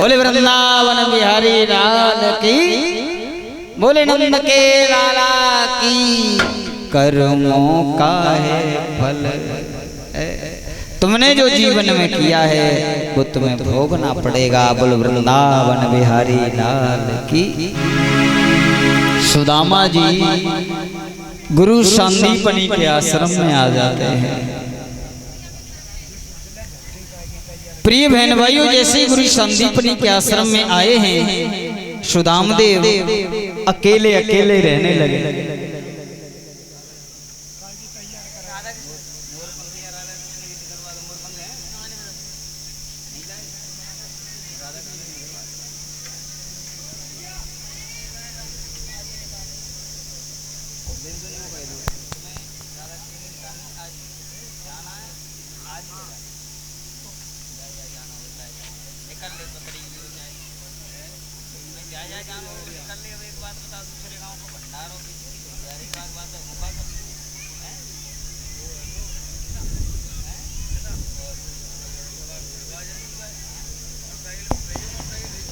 बोले वृंदावन बिहारी लाल की, बोले नंद के लाला की। कर्मों का है फल, तुमने जो जीवन में किया है वो तुम्हें भोगना पड़ेगा। बोल वृंदावन बिहारी लाल की। सुदामा जी गुरु संदीपनी के आश्रम में आ जाते हैं। प्रिय बहन भाइयों, जैसे गुरु संदीपनी के आश्रम में आए हैं, सुदामदेव अकेले अकेले रहने लगे।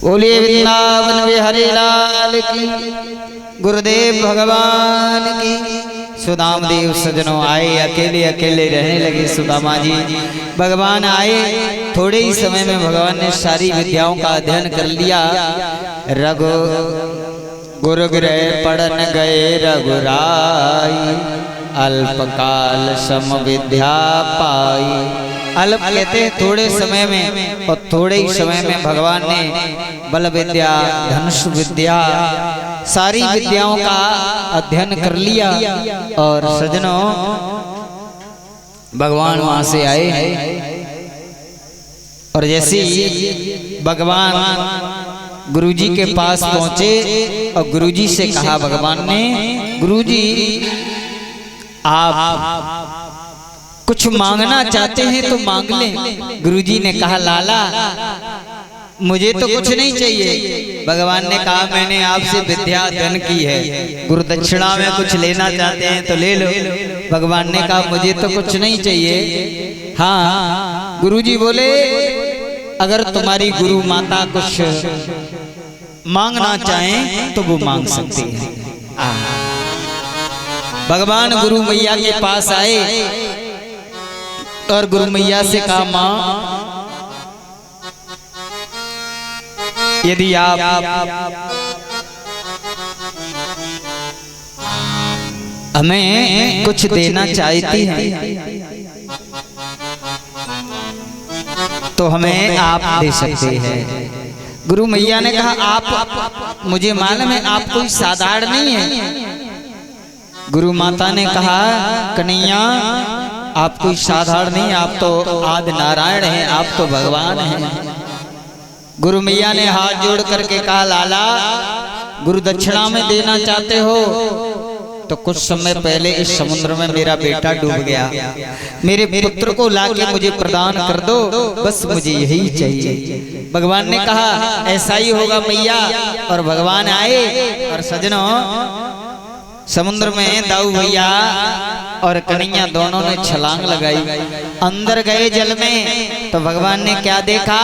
बोलिए वृंदावन बिहारी लाल की, गुरुदेव भगवान की। सुदामदेव सजनों आए, अकेले अकेले रहने लगे सुदामा जी। भगवान आए, थोड़े ही समय में भगवान ने सारी विद्याओं का अध्ययन कर लिया। रघु गुरुगृह पढ़न गए रघुराई, अल्पकाल सम विद्या पाई। अल्प कहते हैं थोड़े समय में, और थोड़े ही समय में भगवान ने बल विद्या, धनुष विद्या, सारी विद्याओं का अध्ययन कर लिया। और सजनों भगवान वहां से आए, और जैसे ही भगवान गुरुजी के पास पहुंचे और गुरुजी से कहा भगवान ने, गुरुजी आप कुछ मांगना चाहते हैं तो मांग लें। गुरुजी ने कहा लाला मुझे तो कुछ नहीं चाहिए। भगवान ने कहा मैंने आपसे विद्या अध्ययन की है, गुरु दक्षिणा में कुछ लेना चाहते हैं तो ले लो। भगवान ने कहा मुझे तो कुछ नहीं चाहिए। हाँ, गुरुजी बोले अगर तुम्हारी गुरु माता कुछ मांगना चाहें तो वो मांग सकती है। भगवान गुरु मैया के पास आए और गुरु मैया से कहा मां यदि आप हमें कुछ देना चाहती हैं तो हमें आप दे सकते हैं। गुरु मैया ने कहा आप, मुझे मालूम है आप कोई साधारण नहीं है। गुरु माता ने कहा कन्हैया आप कोई साधारण नहीं, आप तो आदि नारायण हैं, आप तो भगवान हैं। गुरु मैया ने हाथ जोड़ करके कहा लाला गुरु दक्षिणा में देना चाहते हो तो कुछ समय पहले इस समुद्र में मेरा बेटा डूब गया, मेरे पुत्र को लाके मुझे प्रदान कर दो, बस मुझे यही चाहिए। भगवान ने कहा ऐसा ही होगा मैया। और भगवान आए और सजनों समुद्र में दाऊ भैया और कन्हैया दोनों ने छलांग लगाई, अंदर गए जल में। तो भगवान ने क्या देखा,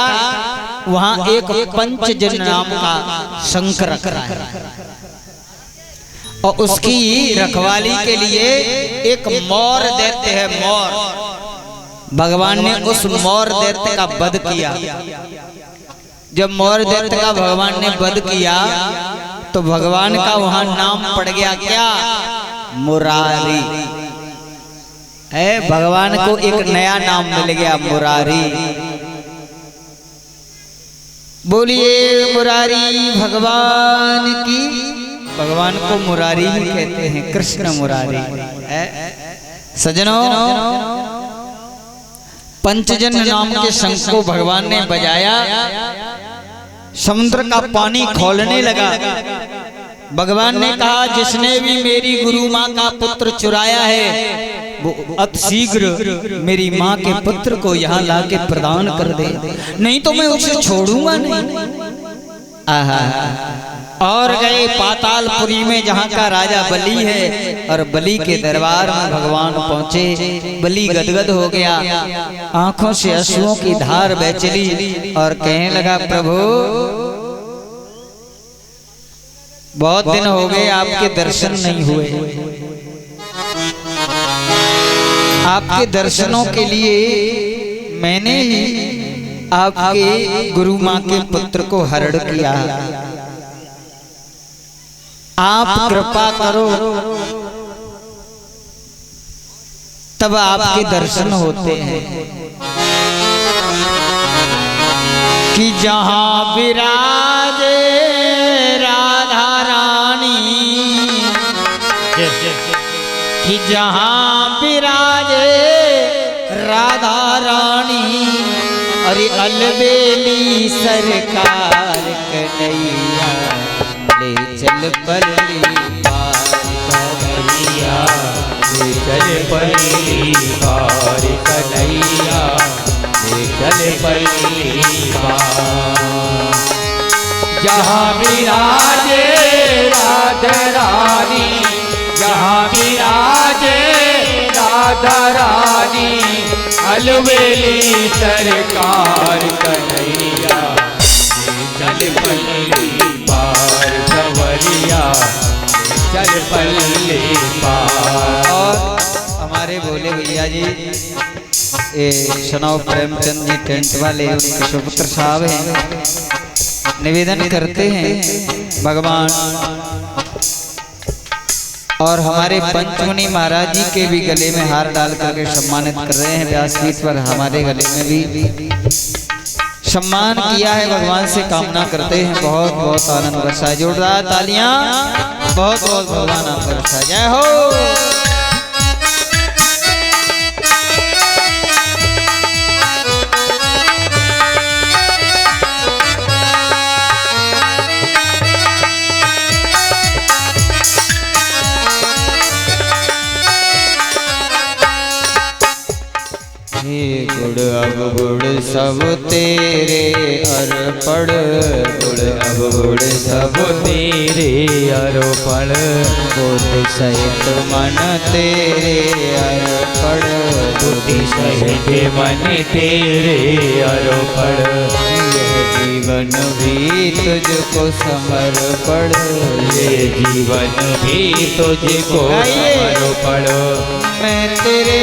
वहां एक पंचजन नाम का शंख रख रहा है और उसकी रखवाली के लिए एक मोर दैत्य है। मोर, भगवान ने उस मोर दैत्य का वध किया। जब मोर दैत्य का भगवान ने वध किया तो भगवान का वहां नाम पड़ गया क्या, मुरारी है। भगवान को एक नया नाम मिल गया, मुरारी। बोलिए मुरारी भगवान की। भगवान को मुरारी ही कहते हैं, कृष्ण मुरारी है। सजनों पंचजन नाम के शंख को भगवान ने बजाया, समुद्र का पानी खौलने लगा। भगवान ने कहा जिसने भी मेरी गुरु माँ का पुत्र चुराया है वो अति शीघ्र मेरी माँ के पुत्र को यहाँ लाके प्रदान कर दे, नहीं तो मैं उसे छोड़ूंगा नहीं। आहा, और गए पातालपुरी में जहाँ का राजा बलि है, और बलि के दरबार में भगवान पहुंचे। बलि गदगद हो गया, आंखों से अश्रुओं की धार बह चली और कहने लगा, प्रभु बहुत दिन हो गए आपके दर्शन नहीं हुए, आपके दर्शनों के लिए मैंने ही आपके गुरु माँ के पुत्र को हरण किया, आप कृपा करो तब आपके दर्शन होते हैं। कि जहां विराजे राधा रानी, कि जहां विराजे राधा रानी, अरे अलबेली सरकार कन्हैया, ले चल पल्ली पार कन्हैया, ले चल पल्ली पार कन्हैया, ले चल पल्ली पार। जहाँ विराजे राधा रानी, जहाँ विराजे राधा रानी, अलबेली सरकार कन्हैया, चल पल्ली पार सवरिया, चल पल्ली पार। और हमारे भोले भैया जी शनाव प्रेमचंद जी टेंट वाले, उनके सुपुत्र साहब हैं, निवेदन करते हैं भगवान, और हमारे पंचमुनि महाराज जी के भी गले में हार डाल करके सम्मानित कर रहे हैं। व्यासपीठ पर हमारे गले में भी सम्मान किया है, भगवान से कामना करते हैं बहुत बहुत आनंद बरसाए। जोरदार तालियां, बहुत बहुत भगवान आप बरसाए। जय हो। गुड़ अब गुड़ सब तेरे अर्पण, गुड़ अब गुड़ सब तेरे अर्पण, बुद्धि सहित मन तेरे अर्पण, बुद्धि सहित मन तेरे अर्पण, यह जीवन भी तुझको समर्पण, ये जीवन भी तुझको समर्पण। मैं तेरे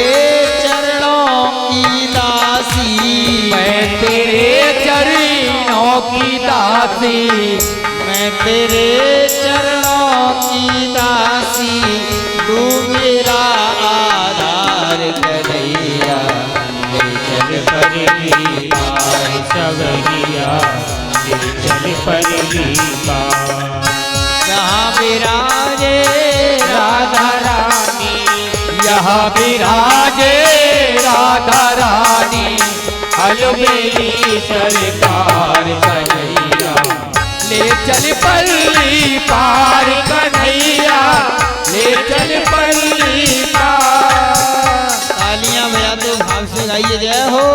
की दासी, मैं तेरे चरणों की दासी, मैं तेरे चरणों की दासी, तू मेरा आधार कन्हैया, ले चल पल्ली पार सवरिया, ले चल पल्ली पार। जहाँ विराजे राधा रानी, यहाँ विराजे राधा रानी, अलबेली सरकार कन्हैया, ले चल पल्ली पार कन्हैया, ले चल पल्ली पार। तालियां बजाते भाव से गाइए जय हो।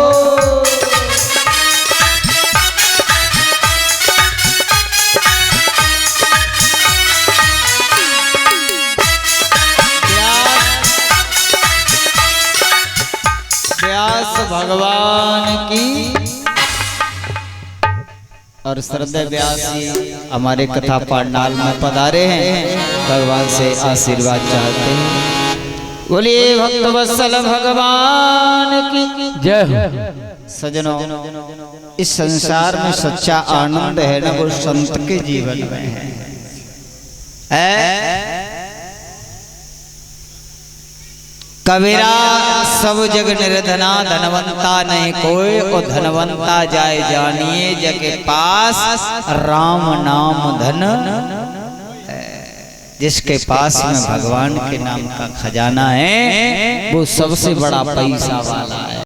व्यास भगवान की और श्रद्धेय व्यास जी हमारे कथा पांडाल में पधारे हैं, भगवान से आशीर्वाद चाहते हैं। बोलिए भक्त वत्सल भगवान की जय हो। सजनों, इस संसार में सच्चा आनंद है ना, वो संत के जीवन में है। कबीरा सब जग निर्धना, धनवंता नहीं कोई, और धनवंता जाए जानिए जग पास, राम नाम धन। जिसके पास में भगवान के नाम का खजाना है वो सबसे बड़ा पैसा वाला है।